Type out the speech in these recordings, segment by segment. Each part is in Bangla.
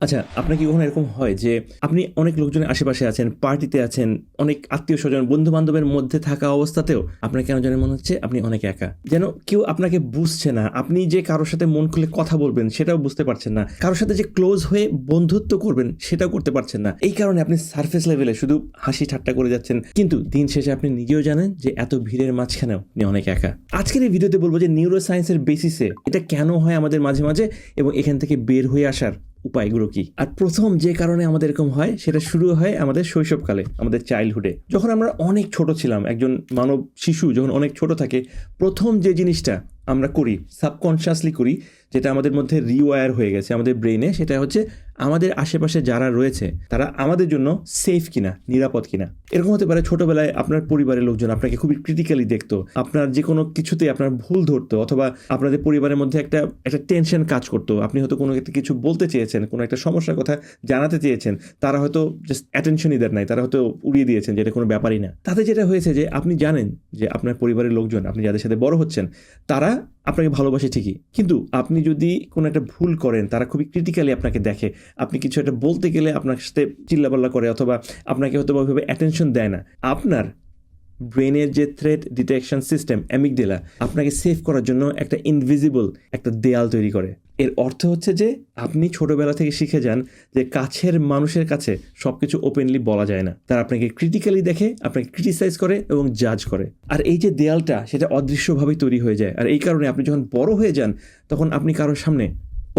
আচ্ছা, আপনার কি কখনো এরকম হয় যে আপনি অনেক লোকজনের আশেপাশে আছেন, পার্টিতে আছেন, অনেক আত্মীয়স্বজন, বন্ধু-বান্ধবের মধ্যে থাকা অবস্থাতেও আপনার কেন জানি মনে হচ্ছে আপনি অনেক একা। যেন কেউ আপনাকে বুঝছে না। আপনি যে কারো সাথে মন খুলে কথা বলবেন সেটাও বুঝতে পারছেন না। কারো সাথে যে ক্লোজ হয়ে বন্ধুত্ব করবেন সেটাও করতে পারছেন না। এই কারণে আপনি সারফেস লেভেলে শুধু হাসি ঠাট্টা করে যাচ্ছেন। কিন্তু দিন শেষে আপনি নিজেও জানেন যে এত ভিড়ের মাঝখানেও আপনি অনেক একা। আজকের এই ভিডিওতে বলবো যে নিউরো সায়েন্সের বেসিসে এটা কেন হয় আমাদের মাঝে মাঝে এবং এখান থেকে বের হয়ে আসার উপায়গুলো কি। আর প্রথম যে কারণে আমাদের এরকম হয় সেটা শুরু হয় আমাদের শৈশবকালে, আমাদের চাইল্ডহুডে, যখন আমরা অনেক ছোট ছিলাম। একজন মানব শিশু যখন অনেক ছোট থাকে, প্রথম যে জিনিসটা আমরা করি, সাবকনশিয়াসলি করি, যেটা আমাদের মধ্যে রিওয়ার হয়ে গেছে আমাদের ব্রেনে, সেটা হচ্ছে আমাদের আশেপাশে যারা রয়েছে তারা আমাদের জন্য সেফ কিনা, নিরাপদ কিনা। এরকম হতে পারে ছোটবেলায় আপনার পরিবারের লোকজন আপনাকে খুবই ক্রিটিক্যালি দেখতো, আপনার যে কোনো কিছুতে আপনার ভুল ধরতো, অথবা আপনাদের পরিবারের মধ্যে একটা টেনশন কাজ করতো। আপনি হয়তো কোনো একটা কিছু বলতে চেয়েছেন, কোনো একটা সমস্যার কথা জানাতে চেয়েছেন, তারা হয়তো জাস্ট অ্যাটেনশনই দেন নাই, তারা হয়তো উড়িয়ে দিয়েছেন, যেটা কোনো ব্যাপারই না। তাতে যেটা হয়েছে যে আপনি জানেন যে আপনার পরিবারের লোকজন, আপনি যাদের সাথে বড় হচ্ছেন, তারা আপনাকে ভালোবাসে ঠিকই, কিন্তু আপনি যদি কোনো একটা ভুল করেন তারা খুবই ক্রিটিক্যালি আপনাকে দেখে। আপনি কিছু একটা বলতে গেলে আপনার সাথে চিল্লাপাল্লা করে, অথবা আপনাকে হয়তো ওইভাবে অ্যাটেনশন দেয় না। আপনার ব্রেনের যে থ্রেট ডিটেকশন সিস্টেম অ্যামিগডেলা আপনাকে সেভ করার জন্য একটা ইনভিজিবল একটা দেয়াল তৈরি করে। এর অর্থ হচ্ছে যে আপনি ছোটবেলা থেকে শিখে যান যে কাছের মানুষের কাছে সবকিছু ওপেনলি বলা যায় না। তারা আপনাকে ক্রিটিক্যালি দেখে, আপনাকে ক্রিটিসাইজ করে এবং জাজ করে। আর এই যে দেয়ালটা, সেটা অদৃশ্যভাবেই তৈরি হয়ে যায়। আর এই কারণে আপনি যখন বড় হয়ে যান তখন আপনি কারোর সামনে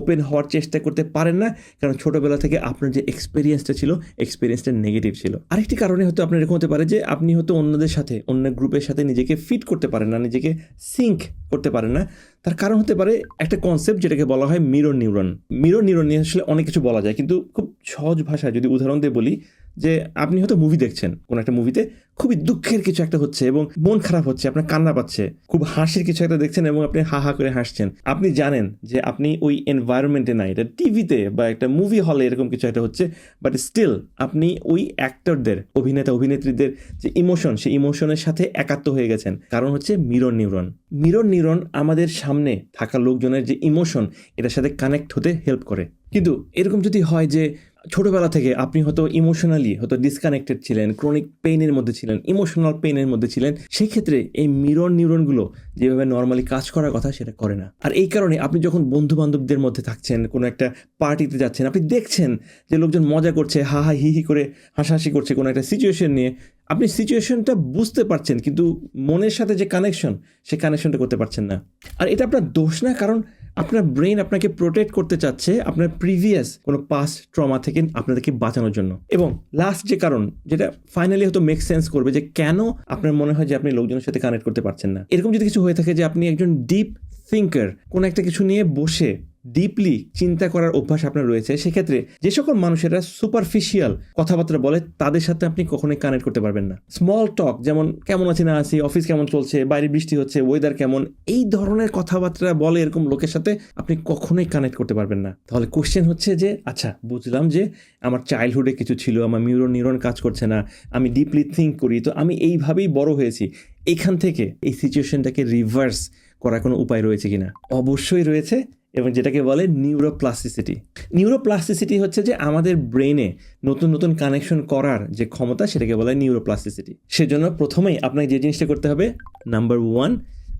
ওপেন হওয়ার চেষ্টা করতে পারেন না, কারণ ছোটবেলা থেকে আপনার যে এক্সপিরিয়েন্সটা ছিল, এক্সপিরিয়েন্সটা নেগেটিভ ছিল। আরেকটি কারণে হয়তো আপনার এরকম হতে পারে যে আপনি হয়তো অন্যদের সাথে, অন্য গ্রুপের সাথে নিজেকে ফিট করতে পারেন না, নিজেকে সিঙ্ক করতে পারেন না। তার কারণ হতে পারে একটা কনসেপ্ট যেটাকে বলা হয় মিরর নিউরন। মিরর নিউরন নিয়ে আসলে অনেক কিছু বলা যায়, কিন্তু খুব সহজ ভাষায় যদি উদাহরণ দিয়ে বলি, যে আপনি হয়তো মুভি দেখছেন, কোনো একটা মুভিতে খুবই দুঃখের কিছু একটা হচ্ছে এবং মন খারাপ হচ্ছে, আপনার কান্না পাচ্ছে, খুব হাসির কিছু একটা দেখছেন এবং আপনি হা হা করে হাসছেন। আপনি জানেন যে আপনি ওই এনভায়রনমেন্টে নাই, এটা টিভিতে বা একটা মুভি হলে এরকম কিছু একটা হচ্ছে, বাট স্টিল আপনি ওই অ্যাক্টরদের, অভিনেতা অভিনেত্রীদের যে ইমোশন, সেই ইমোশনের সাথে একাত্ম হয়ে গেছেন। কারণ হচ্ছে মিরর নিউরন। মিরর নিউরন আমাদের সামনে থাকা লোকজনের যে ইমোশন, এটার সাথে কানেক্ট হতে হেল্প করে। কিন্তু এরকম যদি হয় যে ছোটবেলা থেকে আপনি হয়তো ইমোশনালি হয়তো ডিসকানেক্টেড ছিলেন, ক্রনিক পেইনের মধ্যে ছিলেন, ইমোশনাল পেইনের মধ্যে ছিলেন, সেই ক্ষেত্রে এই মিরর নিউরনগুলো যেভাবে নর্মালি কাজ করার কথা সেটা করে না। আর এই কারণে আপনি যখন বন্ধু বান্ধবদের মধ্যে থাকছেন, কোনো একটা পার্টিতে যাচ্ছেন, আপনি দেখছেন যে লোকজন মজা করছে, হা হা হি হি করে হাসাহাসি করছে কোনো একটা সিচুয়েশন নিয়ে, আপনি সিচুয়েশনটা বুঝতে পারছেন কিন্তু মনের সাথে যে কানেকশন, সেই কানেকশনটা করতে পারছেন না। আর এটা আপনার দোষ না, কারণ আপনার ব্রেন আপনাকে প্রোটেক্ট করতে চাচ্ছে আপনার প্রিভিয়াস কোনো পাস্ট ট্রমা থেকে আপনাদেরকে বাঁচানোর জন্য। এবং লাস্ট যে কারণ, যেটা ফাইনালি হয়তো মেক সেন্স করবে যে কেন আপনার মনে হয় যে আপনি লোকজনের সাথে কানেক্ট করতে পারছেন না। এরকম যদি কিছু হয়ে থাকে যে আপনি একজন ডিপ থিঙ্কার, কোনো একটা কিছু নিয়ে বসে ডিপলি চিন্তা করার অভ্যাস আপনার রয়েছে, সেক্ষেত্রে যে সকল মানুষেরা সুপারফিশিয়াল কথাবার্তা বলে তাদের সাথে আপনি কখনোই কানেক্ট করতে পারবেন না। স্মল টক, যেমন কেমন আছি না আছি, অফিস কেমন চলছে, বাইরে বৃষ্টি হচ্ছে, ওয়েদার কেমন, এই ধরনের কথাবার্তা বলে এরকম লোকের সাথে আপনি কখনোই কানেক্ট করতে পারবেন না। তাহলে কোশ্চেন হচ্ছে যে আচ্ছা, বুঝলাম যে আমার চাইল্ডহুডে কিছু ছিল, আমার মিরর নিউরন কাজ করছে না, আমি ডিপলি থিঙ্ক করি, তো আমি এইভাবেই বড় হয়েছি। এখান থেকে এই সিচুয়েশনটাকে রিভার্স করার কোনো উপায় রয়েছে কিনা? অবশ্যই রয়েছে, এবং যেটাকে বলে নিউরোপ্লাস্টিসিটি। নিউরোপ্লাস্টিসিটি হচ্ছে যে আমাদের ব্রেনে নতুন নতুন কানেকশন করার যে ক্ষমতা, সেটাকে বলে নিউরোপ্লাস্টিসিটি। সেজন্য প্রথমেই আপনাকে যে জিনিসটা করতে হবে, নাম্বার 1,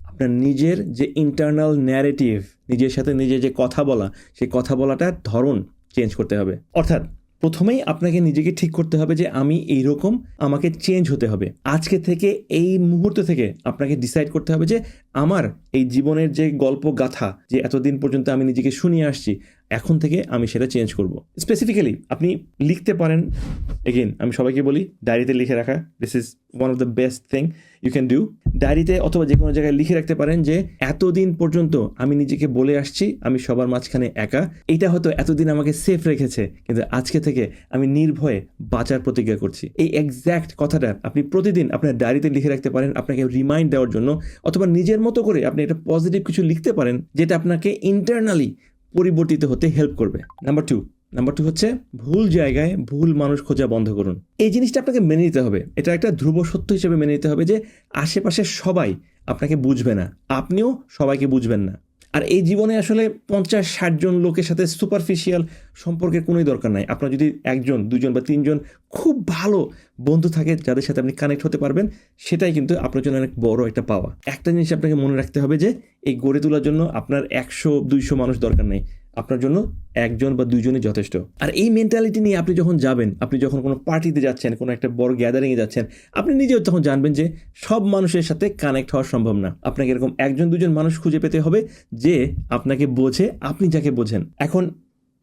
আপনার নিজের যে ইন্টারনাল ন্যারেটিভ, নিজের সাথে নিজে যে কথা বলা, সেই কথা বলাটার ধরন চেঞ্জ করতে হবে। অর্থাৎ প্রথমেই আপনাকে নিজেকে ঠিক করতে হবে যে আমি এইরকম, আমাকে চেঞ্জ হতে হবে। আজকে থেকে, এই মুহূর্ত থেকে আপনাকে ডিসাইড করতে হবে যে আমার এই জীবনের যে গল্প গাথা, যে এতদিন পর্যন্ত আমি নিজেকে শুনিয়ে আসছি, এখন থেকে আমি সেটা চেঞ্জ করব। স্পেসিফিক্যালি আপনি লিখতে পারেন। এগেন আমি সবাইকে বলি, ডায়েরিতে লিখে রাখা, this is one of the best thing you can do. ডায়েরিতে অথবা যে কোনো জায়গায় লিখে রাখতে পারেন যে এতদিন পর্যন্ত আমি নিজেকে বলে আসছি আমি সবার মাঝখানে একা, এটা হয়তো এতদিন আমাকে সেফ রেখেছে, কিন্তু আজকে থেকে আমি নির্ভয়ে বাঁচার প্রতিজ্ঞা করছি। এই এক্স্যাক্ট কথাটা আপনি প্রতিদিন আপনার ডায়েরিতে লিখে রাখতে পারেন, আপনাকে রিমাইন্ড দেওয়ার জন্য, অথবা নিজের মতো করে আপনি একটা পজিটিভ কিছু লিখতে পারেন যেটা আপনাকে ইন্টারনালি পরিবর্তিত হতে হেল্প করবে। নাম্বার টু হচ্ছে ভুল জায়গায় ভুল মানুষ খোঁজা বন্ধ করুন। এই জিনিসটা আপনাকে মেনে নিতে হবে, এটা একটা ধ্রুব সত্য হিসেবে মেনে নিতে হবে যে আশেপাশের সবাই আপনাকে বুঝবে না, আপনিও সবাইকে বুঝবেন না। আর এই জীবনে আসলে 50-60 জন লোকের সাথে সুপারফিশিয়াল সম্পর্কের কোনোই দরকার নাই। আপনার যদি 1 জন 2 জন বা 3 জন খুব ভালো বন্ধু থাকে যাদের সাথে আপনি কানেক্ট হতে পারবেন, সেটাই কিন্তু আপনার জন্য অনেক বড় একটা পাওয়া। একটা জিনিস আপনাকে মনে রাখতে হবে যে এই গড়ে তোলার জন্য আপনার 100-200 মানুষ দরকার নেই, আপনার জন্য 1 জন বা 2 জনই যথেষ্ট। আর এই মেন্টালিটি নিয়ে আপনি যখন যাবেন, আপনি যখন কোনো পার্টিতে যাচ্ছেন, কোনো একটা বড় গ্যাদারিংয়ে যাচ্ছেন, আপনি নিজেও তখন জানবেন যে সব মানুষের সাথে কানেক্ট হওয়া সম্ভব না। আপনাকে এরকম 1 জন 2 জন মানুষ খুঁজে পেতে হবে যে আপনাকে বোঝে, আপনি যাকে বোঝেন। এখন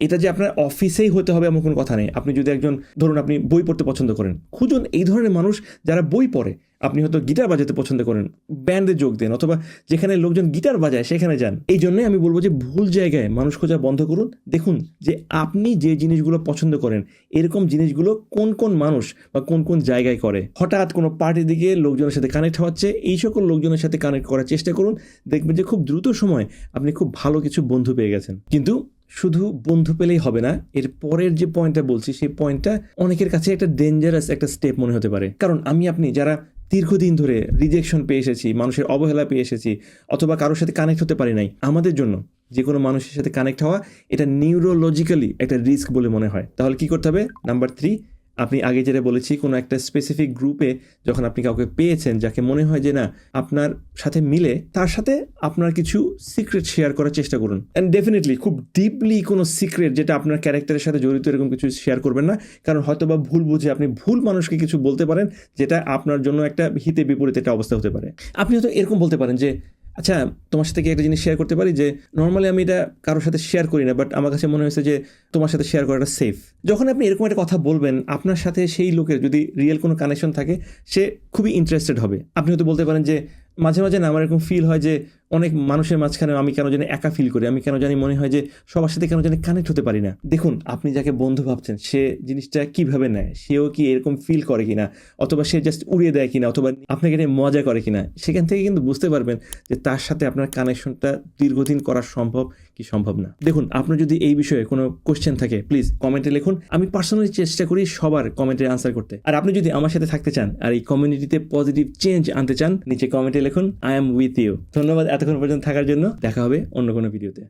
এটা যে আপনার অফিসেই হতে হবে এমন কোনো কথা নেই। আপনি যদি একজন, ধরুন আপনি বই পড়তে পছন্দ করেন, খুঁজুন এই ধরনের মানুষ যারা বই পড়ে। আপনি হয়তো গিটার বাজাতে পছন্দ করেন, ব্যান্ডে যোগ দেন, অথবা যেখানে লোকজন গিটার বাজায় সেখানে যান। এই জন্যই আমি বলবো যে ভুল জায়গায় মানুষ খোঁজা বন্ধ করুন। দেখুন যে আপনি যে জিনিসগুলো পছন্দ করেন, এরকম জিনিসগুলো কোন কোন মানুষ বা কোন কোন জায়গায় করে। হঠাৎ কোনো পার্টি দিকে লোকজনের সাথে কানেক্ট হচ্ছে, এই সকল লোকজনের সাথে কানেক্ট করার চেষ্টা করুন। দেখবেন যে খুব দ্রুত সময় আপনি খুব ভালো কিছু বন্ধু পেয়ে গেছেন। কিন্তু শুধু বন্ধু পেলেই হবে না, এর পরের যে পয়েন্টটা বলছি সেই পয়েন্টটা অনেকের কাছে একটা ডেঞ্জারাস একটা স্টেপ মনে হতে পারে। কারণ আপনি যারা দীর্ঘদিন ধরে রিজেকশন পেয়ে এসেছি, মানুষের অবহেলা পেয়ে এসেছি, অথবা কারোর সাথে কানেক্ট হতে পারি নাই, আমাদের জন্য যে কোনো মানুষের সাথে কানেক্ট হওয়া এটা নিউরোলজিক্যালি একটা রিস্ক বলে মনে হয়। তাহলে কি করতে হবে? নাম্বার 3, আপনি আগে যেটা বলেছি, কোনো একটা স্পেসিফিক গ্রুপে যখন আপনি কাউকে পেয়েছেন যাকে মনে হয় যে না আপনার সাথে মিলে, তার সাথে আপনার কিছু সিক্রেট শেয়ার করার চেষ্টা করুন। অ্যান্ড ডেফিনেটলি খুব ডিপলি কোনো সিক্রেট যেটা আপনার ক্যারেক্টারের সাথে জড়িত এরকম কিছু শেয়ার করবেন না, কারণ হয়তো বা ভুল বুঝে আপনি ভুল মানুষকে কিছু বলতে পারেন যেটা আপনার জন্য একটা হিতে বিপরীত একটা অবস্থা হতে পারে। আপনি হয়তো এরকম বলতে পারেন যে আচ্ছা তোমার সাথে কি একটা জিনিস শেয়ার করতে পারি, যে নর্মালি আমি এটা কারোর সাথে শেয়ার করি না, বাট আমার কাছে মনে হয়েছে যে তোমার সাথে শেয়ার করাটা সেফ। যখন আপনি এরকম একটা কথা বলবেন, আপনার সাথে সেই লোকের যদি রিয়েল কোনো কানেকশন থাকে, সে খুবই ইন্টারেস্টেড হবে। আপনি হয়তো বলতে পারেন যে মাঝে মাঝে না আমার এরকম ফিল হয় যে অনেক মানুষের মাঝখানে আমি কেন জানি একা ফিল করি, আমি কেন জানি মনে হয় যে সবার সাথে কেন জানি কানেক্ট হতে পারি না। দেখুন আপনি যাকে বন্ধু ভাবছেন সে জিনিসটা কিভাবে নেয়, সেও কি এরকম ফিল করে কিনা, অথবা সে জাস্ট উড়িয়ে দেয় কিনা, অথবা আপনাকে নিয়ে মজা করে কিনা, সেখান থেকে কিন্তু বুঝতে পারবেন যে তার সাথে আপনার কানেকশনটা দীর্ঘদিন করা সম্ভব কি সম্ভব না। দেখুন আপনার যদি এই বিষয়ে কোনো কোশ্চেন থাকে প্লিজ কমেন্টে লিখুন, আমি পার্সোনালি চেষ্টা করি সবার কমেন্টে আনসার করতে। আর আপনি যদি আমার সাথে থাকতে চান আর এই কমিউনিটিতে পজিটিভ চেঞ্জ আনতে চান, নিচে কমেন্টে লিখুন আই এম উইথ ইউ। ধন্যবাদ এতক্ষণ পর্যন্ত থাকার জন্য। দেখা হবে অন্য কোনো ভিডিওতে।